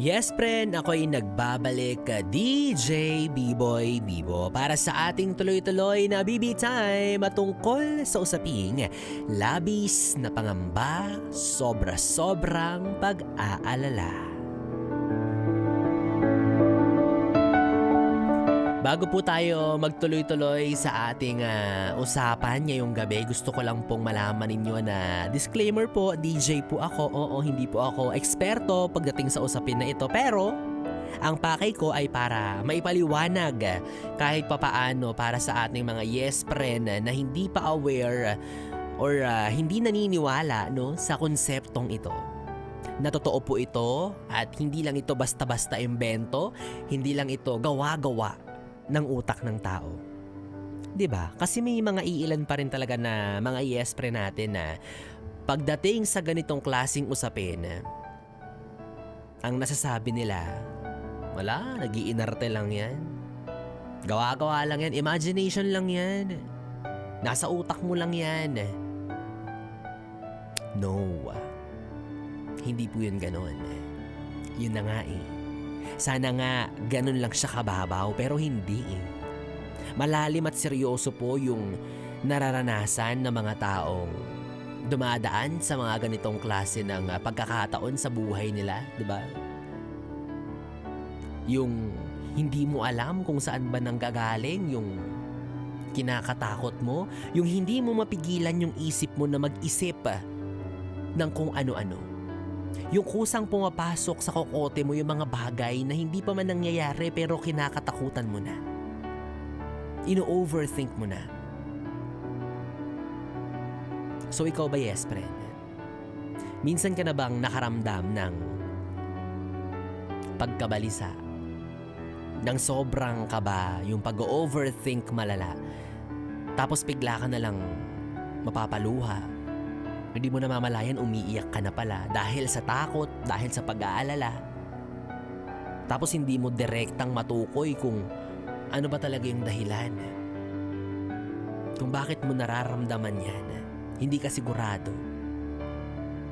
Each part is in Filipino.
Yes, friend, ako'y nagbabalik DJ B-Boy Bibo para sa ating tuloy-tuloy na BB Time at tungkol sa usaping labis na pangamba, sobra-sobrang pag-aalala. Bago po tayo magtuloy-tuloy sa ating usapan ngayong gabi, gusto ko lang pong malaman ninyo na disclaimer po, DJ po ako. Oo, hindi po ako eksperto pagdating sa usapin na ito. Pero ang pakay ko ay para maipaliwanag kahit papaano para sa ating mga yes friend na hindi pa aware or hindi naniniwala sa konseptong ito. Na totoo po ito at hindi lang ito basta-basta imbento, hindi lang ito gawa-gawa ng utak ng tao. 'Di ba? Kasi may mga iilan pa rin talaga na mga yes pre natin na pagdating sa ganitong klaseng usapin, ang nasasabi nila, wala, nag-iinarte lang yan. Gawa-gawa lang yan, imagination lang yan. Nasa utak mo lang yan. No. Hindi po yun ganon. Yun na nga eh. Sana nga ganun lang siya kababaw pero hindi eh. Malalim at seryoso po yung nararanasan ng mga taong dumadaan sa mga ganitong klase ng pagkakataon sa buhay nila, di ba? Yung hindi mo alam kung saan ba nanggagaling yung kinakatakot mo, yung hindi mo mapigilan yung isip mo na mag-isip ng kung ano-ano. Yung kusang pumapasok sa kokote mo yung mga bagay na hindi pa man nangyayari pero kinakatakutan mo na. Ino-overthink mo na. So ikaw ba yes friend? Minsan ka na bang nakaramdam ng pagkabalisa? Ng sobrang kaba, yung pag-overthink malala. Tapos bigla ka na lang mapapaluha. Hindi mo namamalayan umiiyak ka na pala dahil sa takot, dahil sa pag-aalala. Tapos hindi mo direktang matukoy kung ano ba talaga yung dahilan. Kung bakit mo nararamdaman yan. Hindi ka sigurado.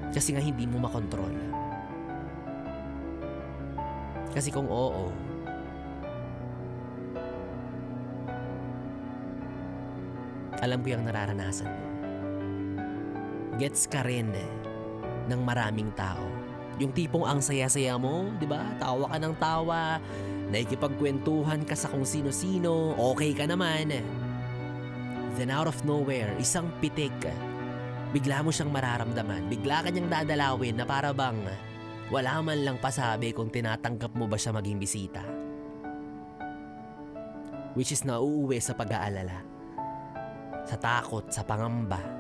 Kasi nga hindi mo makontrol. Kasi kung oo, alam ko yung nararanasan mo. Gets ka rin ng maraming tao. Yung tipong ang saya-saya mo, di ba? Tawa ka ng tawa, naikipagkwentuhan ka sa kung sino-sino, okay ka naman. Then out of nowhere, isang pitik, bigla mo siyang mararamdaman, bigla ka niyang dadalawin na para bang wala man lang pasabi kung tinatanggap mo ba siya maging bisita. Which is nauuwi sa pag-aalala, sa takot, sa pangamba.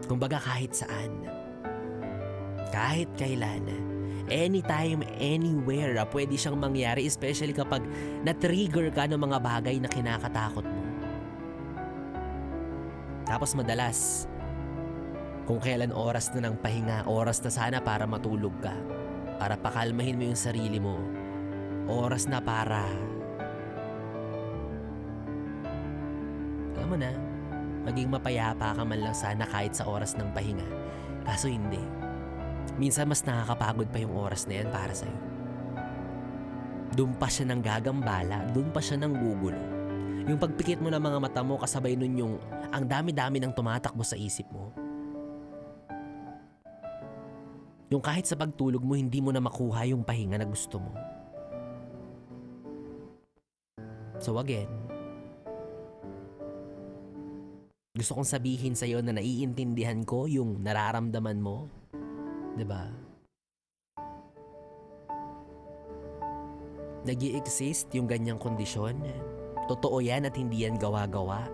Kumbaga kahit saan, kahit kailan, anytime, anywhere, pwede siyang mangyari, especially kapag na-trigger ka ng mga bagay na kinakatakot mo. Tapos madalas, kung kailan oras na ng pahinga, oras na sana para matulog ka, para pakalmahin mo yung sarili mo, oras na para, alam mo na, maging mapayapa ka man lang sana kahit sa oras ng pahinga. Kaso hindi. Minsan mas nakakapagod pa yung oras na yan para sa'yo. Doon pa siya nang gagambala, doon pa siya nang gugulo. Yung pagpikit mo ng mga mata mo kasabay nun yung ang dami-dami ng tumatakbo sa isip mo. Yung kahit sa pagtulog mo hindi mo na makuha yung pahinga na gusto mo. So again, gusto kong sabihin sa'yo na naiintindihan ko yung nararamdaman mo. 'Di ba? Nag-i-exist yung ganyang kondisyon. Totoo yan at hindi yan gawa-gawa.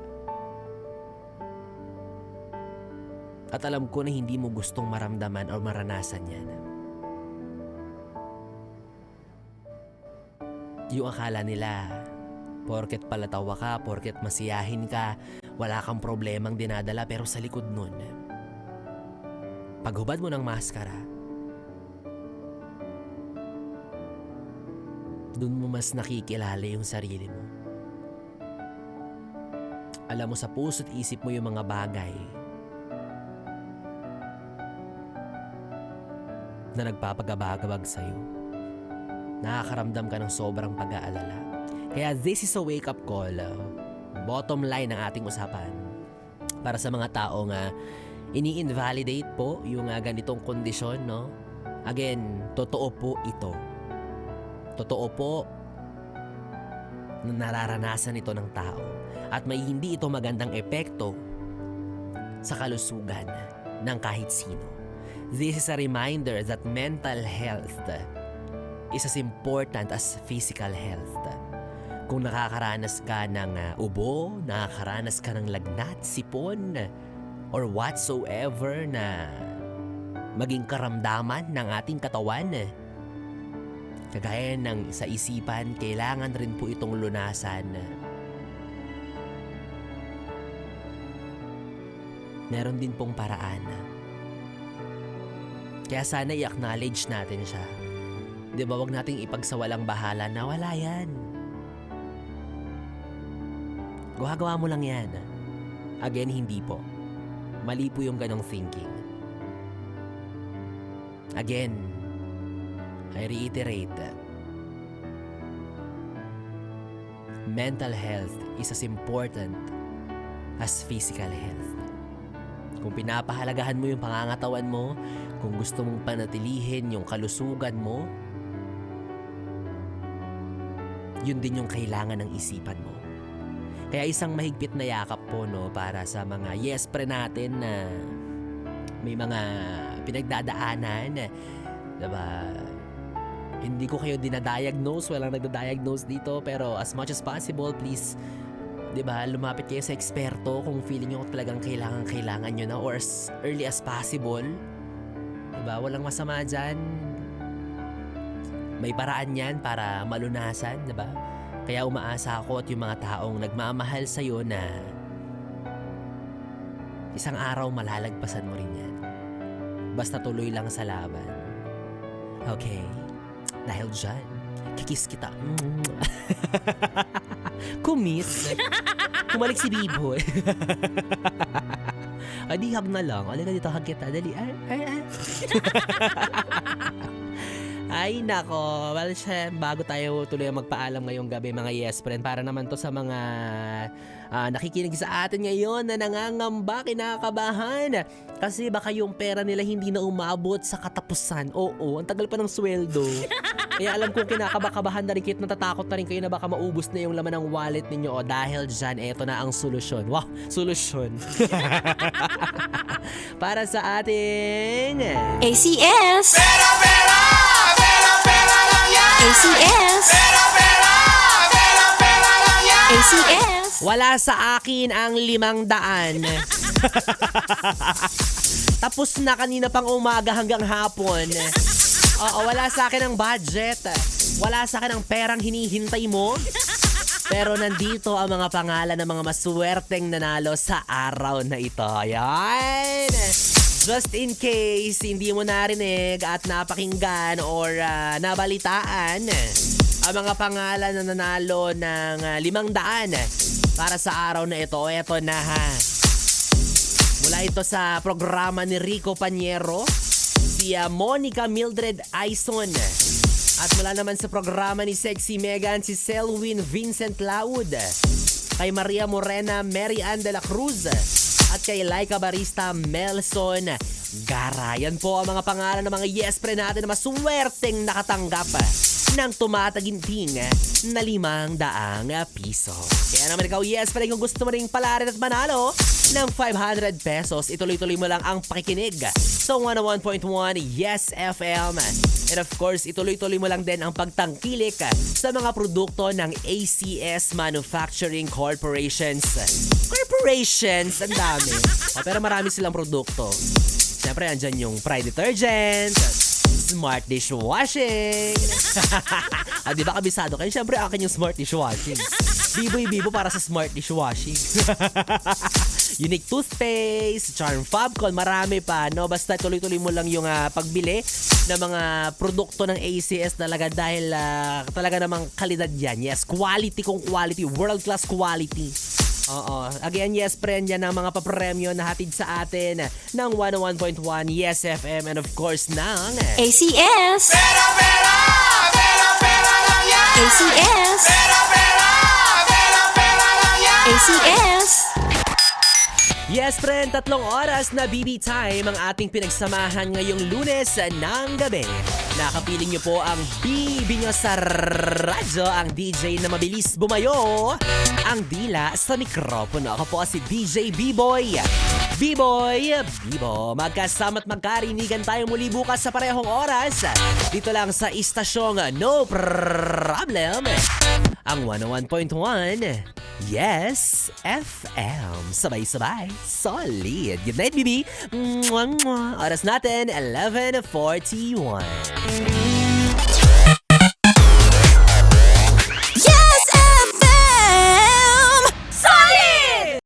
At alam ko na hindi mo gustong maramdaman o maranasan yan. Yung akala nila, porket palatawa ka, porket masiyahin ka, wala kang problemang dinadala, pero sa likod nun, paghubad mo ng maskara, dun mo mas nakikilala yung sarili mo. Alam mo sa puso't isip mo yung mga bagay na nagpapagabagabag sa'yo. Nakakaramdam ka ng sobrang pag-aalala. Kaya this is a wake-up call. Bottom line ng ating usapan. Para sa mga taong ini-invalidate po yung ganitong kondisyon, no? Again, totoo po ito. Totoo po na nararanasan ito ng tao. At may hindi ito magandang epekto sa kalusugan ng kahit sino. This is a reminder that mental health is as important as physical health. Kung nakakaranas ka ng ubo, nakakaranas ka ng lagnat, sipon, or whatsoever na maging karamdaman ng ating katawan, kagaya ng sa isipan, kailangan rin po itong lunasan. Meron din pong paraan. Kaya sana i-acknowledge natin siya. Di ba, wag nating ipagsawalang bahala na wala yan. Gagawa mo lang yan. Again, hindi po. Mali po yung ganong thinking. Again, I reiterate, mental health is as important as physical health. Kung pinapahalagahan mo yung pangangatawan mo, kung gusto mong panatilihin yung kalusugan mo, yun din yung kailangan ng isipan mo. Kaya isang mahigpit na yakap po, no, para sa mga yes pre natin na may mga pinagdadaanan, diba? Hindi ko kayo dinadiagnose, walang nagda-diagnose dito, pero as much as possible, please, diba, lumapit kayo sa eksperto kung feeling nyo talagang kailangan nyo na, or as early as possible. Diba, walang masama dyan. May paraan yan para malunasan, diba? Kaya umaasa ako at yung mga taong nagmamahal sa'yo na isang araw malalagpasan mo rin yan. Basta tuloy lang sa laban. Okay? Dahil dyan, kikis kita. Kumis. Kumalik si Bibo. Adi, hug na lang. Alika dito, hug kita. Dali. Ay, nako. Well, bago tayo tuloy magpaalam ngayong gabi, mga yes friend, para naman to sa mga nakikinig sa atin ngayon na nangangamba, kinakabahan. Kasi baka yung pera nila hindi na umabot sa katapusan. Oo, ang tagal pa ng sweldo. Kaya alam kong kinakabakabahan na rin kayo, natatakot na rin kayo na baka maubos na yung laman ng wallet ninyo. O dahil dyan, eto na ang solusyon. Wow, solusyon. Para sa ating ACS! Pera lang yan! ACS! Pera lang yan! ACS! wala sa akin ang 500. Tapos na kanina pang umaga hanggang hapon. Oo, wala sa akin ang budget. Wala sa akin ang perang hinihintay mo. Pero nandito ang mga pangalan ng mga maswerteng nanalo sa araw na ito. Ayan! Just in case hindi mo narinig at napakinggan or nabalitaan ang mga pangalan na nanalo ng 500 para sa araw na ito. Eto na ha. Mula ito sa programa ni Rico Paniero, si Monica Mildred Aison. At mula naman sa programa ni Sexy Megan, si Selwyn Vincent Laud. Kay Maria Morena, Mary Ann de la Cruz. At kay Laika Barista, Melson Gara. Yan po ang mga pangalan ng mga yes pre natin na maswerteng nakatanggap ng tumataginting na 500 piso. Kaya naman ikaw yes pre, kung gusto mo ring palarin at manalo ng 500 pesos, ituloy-tuloy mo lang ang pakikinig sa 101.1 Yes FM. And of course, ituloy-tuloy mo lang din ang pagtangkilik sa mga produkto ng ACS Manufacturing Corporations. Ang dami. Pero marami silang produkto. Siyempre, andyan yung Pride Detergent, Smart Dishwashing. Di ba kabisado kayo? Siyempre, akin yung Smart Dishwashing. Bibo para sa Smart Dishwashing. Unique Toothpaste, Charm Fabcon, marami pa, no? Basta tuloy-tuloy mo lang yung pagbili ng mga produkto ng ACS talaga dahil talaga namang kalidad yan. Yes, quality kung quality, world-class quality. Oo. Again, yes, friend, yan ang mga papremyo na hatid sa atin ng 101.1 Yes FM and of course ng ACS. Pera, pera, pera, pera lang yan. ACS. Pera, pera, pera, pera lang yan. ACS. Yes, friend, 3 oras na BB time ang ating pinagsamahan ngayong Lunes ng gabi. Nakapiling niyo po ang BB nyo sa radyo, ang DJ na mabilis bumayo, ang dila sa mikropono. Ako po si DJ B-Boy. B-Boy, Bibo, magkasama't magkarinigan tayo muli bukas sa parehong oras. Dito lang sa istasyong No Problem, ang 101.1 Yes FM. Sabay-sabay, solid. Good night, baby. Mwah, mwah. Oras natin, 11:41.